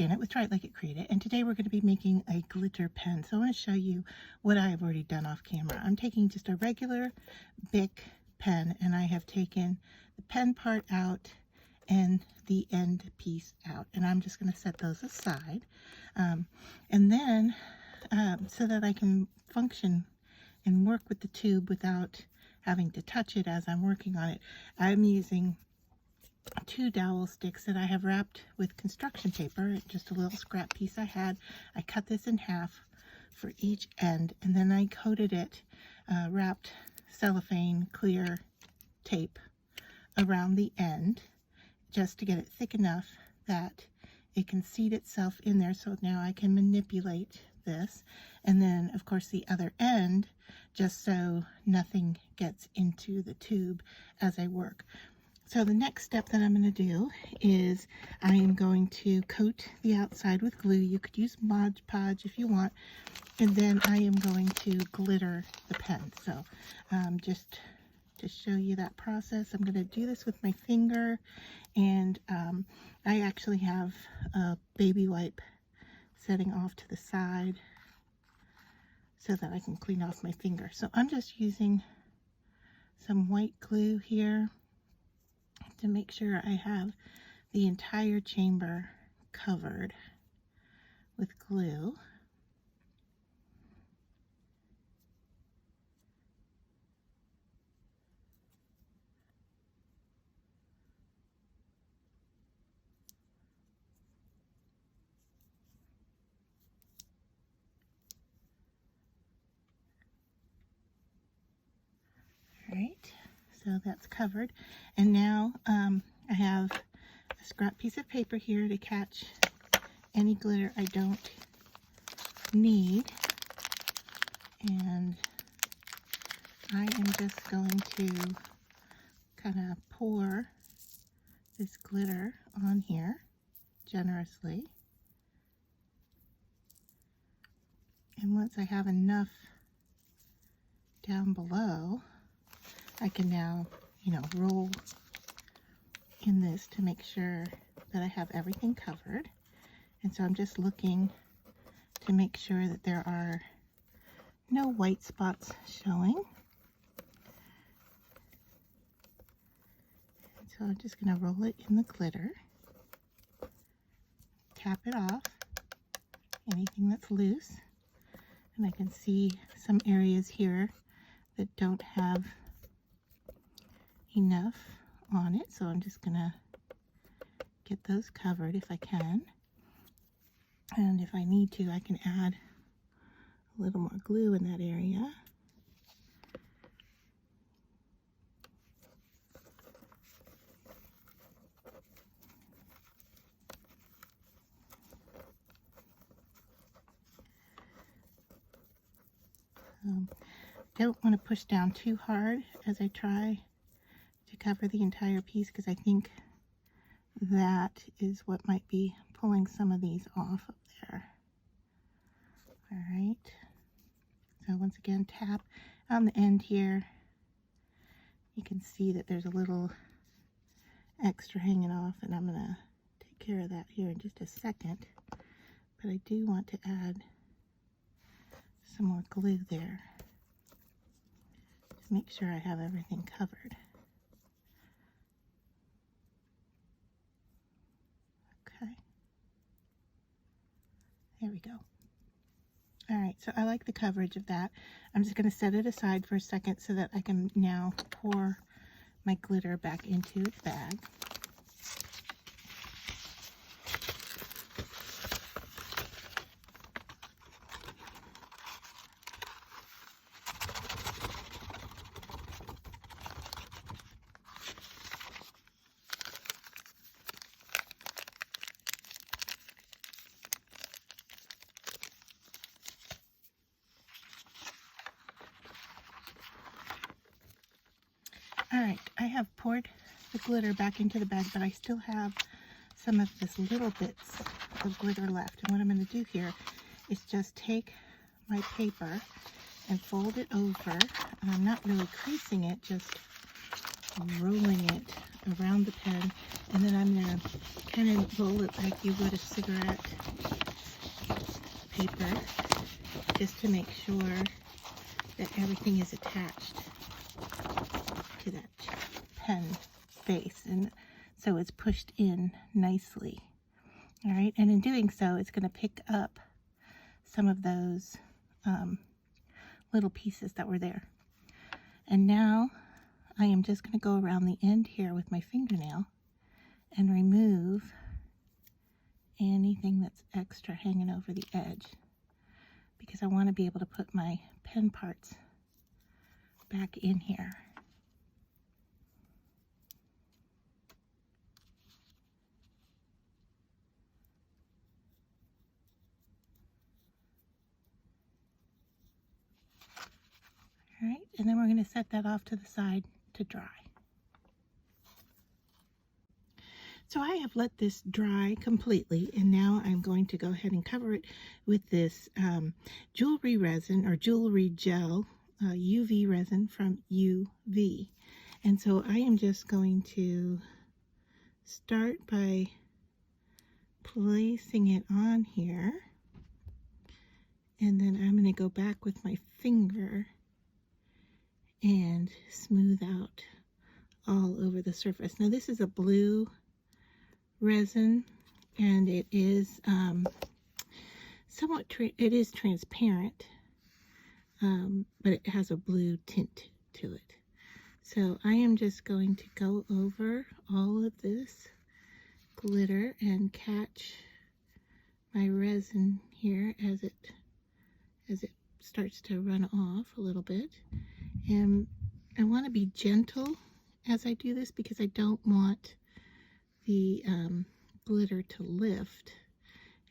Janet with Try It Like It Created, and today we're going to be making a glitter pen. So I want to show you what I have already done off camera. I'm taking just a regular Bic pen, and I have taken the pen part out and the end piece out, and I'm just going to set those aside, and then so that I can function and work with the tube without having to touch it as I'm working on it. I'm using 2 dowel sticks that I have wrapped with construction paper, just a little scrap piece I had. I cut this in half for each end, and then I coated it, wrapped cellophane clear tape around the end just to get it thick enough that it can seat itself in there, so now I can manipulate this. And then of course the other end, just so nothing gets into the tube as I work. So the next step that I'm going to do is I am going to coat the outside with glue. You could use Mod Podge if you want. And then I am going to glitter the pen. So just to show you that process, I'm going to do this with my finger. And I actually have a baby wipe setting off to the side so that I can clean off my finger. So I'm just using some white glue here to make sure I have the entire chamber covered with glue. All right, so that's covered, and now I have a scrap piece of paper here to catch any glitter I don't need, and I am just going to kind of pour this glitter on here generously, and once I have enough down below, I can now, roll in this to make sure that I have everything covered. And so I'm just looking to make sure that there are no white spots showing. And so I'm just going to roll it in the glitter, tap it off, anything that's loose. And I can see some areas here that don't have enough on it, so I'm just gonna get those covered if I can, and if I need to I can add a little more glue in that area. Don't want to push down too hard as I try to cover the entire piece, because I think that is what might be pulling some of these off up there. All right, so once again, tap on the end here. You can see that there's a little extra hanging off, and I'm gonna take care of that here in just a second, but I do want to add some more glue there. Just make sure I have everything covered. Okay, there we go. All right, so I like the coverage of that. I'm just going to set it aside for a second so that I can now pour my glitter back into its bag. All right, I have poured the glitter back into the bag, but I still have some of this little bits of glitter left. And what I'm going to do here is just take my paper and fold it over. And I'm not really creasing it, just rolling it around the pen, and then I'm going to kind of roll it like you would a cigarette paper, just to make sure that everything is attached to that pen face, and so it's pushed in nicely. All right, and in doing so, it's going to pick up some of those little pieces that were there. And now I am just going to go around the end here with my fingernail and remove anything that's extra hanging over the edge, because I want to be able to put my pen parts back in here. All right, and then we're going to set that off to the side to dry. So I have let this dry completely, and now I'm going to go ahead and cover it with this jewelry resin, or jewelry gel, UV resin from UV. And so I am just going to start by placing it on here, and then I'm going to go back with my finger and smooth out all over the surface. Now this is a blue resin, and it is it is transparent, but it has a blue tint to it. So I am just going to go over all of this glitter and catch my resin here as it starts to run off a little bit. And I want to be gentle as I do this, because I don't want the glitter to lift.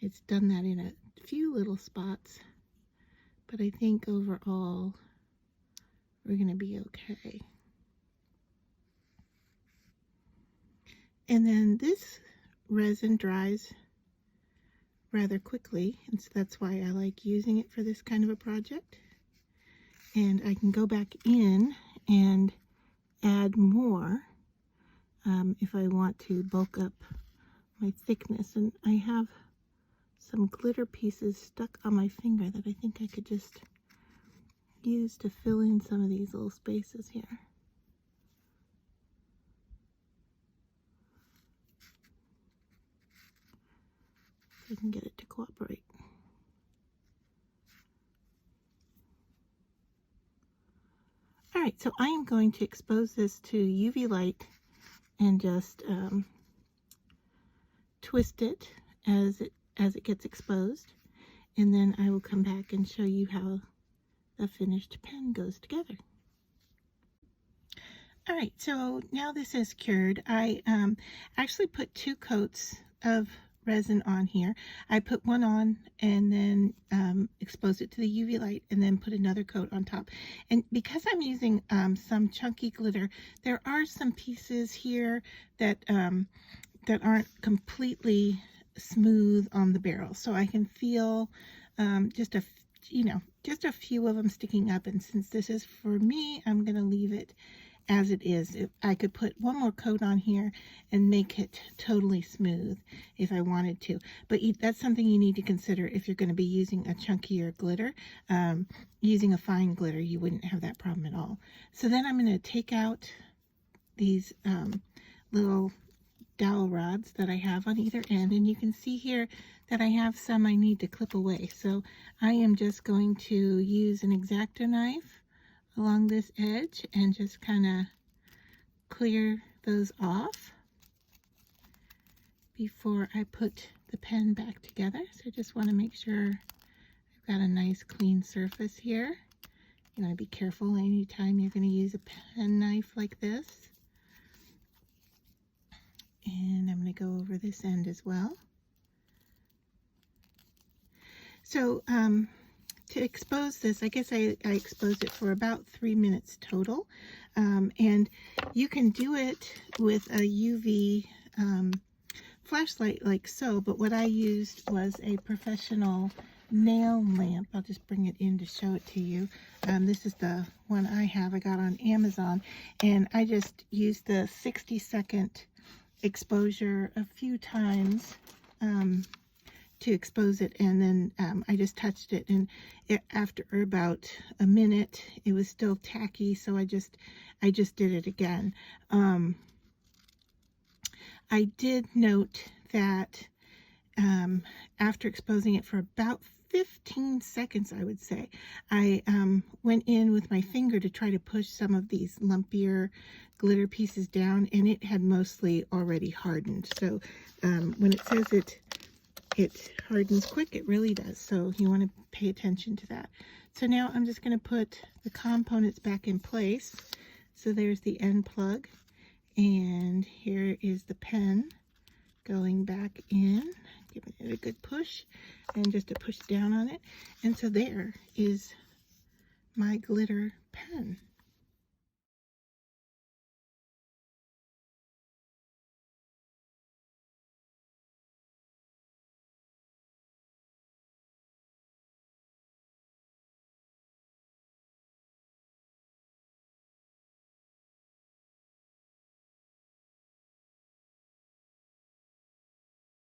It's done that in a few little spots, but I think overall we're going to be okay. And then this resin dries rather quickly, and so that's why I like using it for this kind of a project. And I can go back in and add more if I want to bulk up my thickness. And I have some glitter pieces stuck on my finger that I think I could just use to fill in some of these little spaces here. So I can get it to cooperate. All right, so I am going to expose this to UV light and just twist it as it gets exposed, and then I will come back and show you how the finished pen goes together. All right, so now this is cured. I actually put 2 coats of resin on here. I put one on and then exposed it to the UV light, and then put another coat on top. And because I'm using some chunky glitter, there are some pieces here that aren't completely smooth on the barrel, so I can feel just a few of them sticking up. And since this is for me, I'm going to leave it as it is. I could put one more coat on here and make it totally smooth if I wanted to, but that's something you need to consider if you're going to be using a chunkier glitter. Using a fine glitter, you wouldn't have that problem at all. So then I'm going to take out these little dowel rods that I have on either end, and you can see here that I have some I need to clip away. So I am just going to use an X-Acto knife along this edge and just kind of clear those off before I put the pen back together. So I just want to make sure I've got a nice clean surface here. You know, be careful anytime you're going to use a pen knife like this. And I'm going to go over this end as well. So to expose this, I guess I exposed it for about 3 minutes total. And you can do it with a UV flashlight like so, but what I used was a professional nail lamp. I'll just bring it in to show it to you. This is the one I have. I got on Amazon, and I just used the 60-second exposure a few times to expose it, and then I just touched it, and after about a minute it was still tacky, so I just did it again. I did note that after exposing it for about 15 seconds, I would say, I went in with my finger to try to push some of these lumpier glitter pieces down, and it had mostly already hardened. So when it says it hardens quick, it really does. So you want to pay attention to that. So now I'm just going to put the components back in place. So there's the end plug, and here is the pen going back in, giving it a good push, and just a push down on it. And so there is my glitter pen.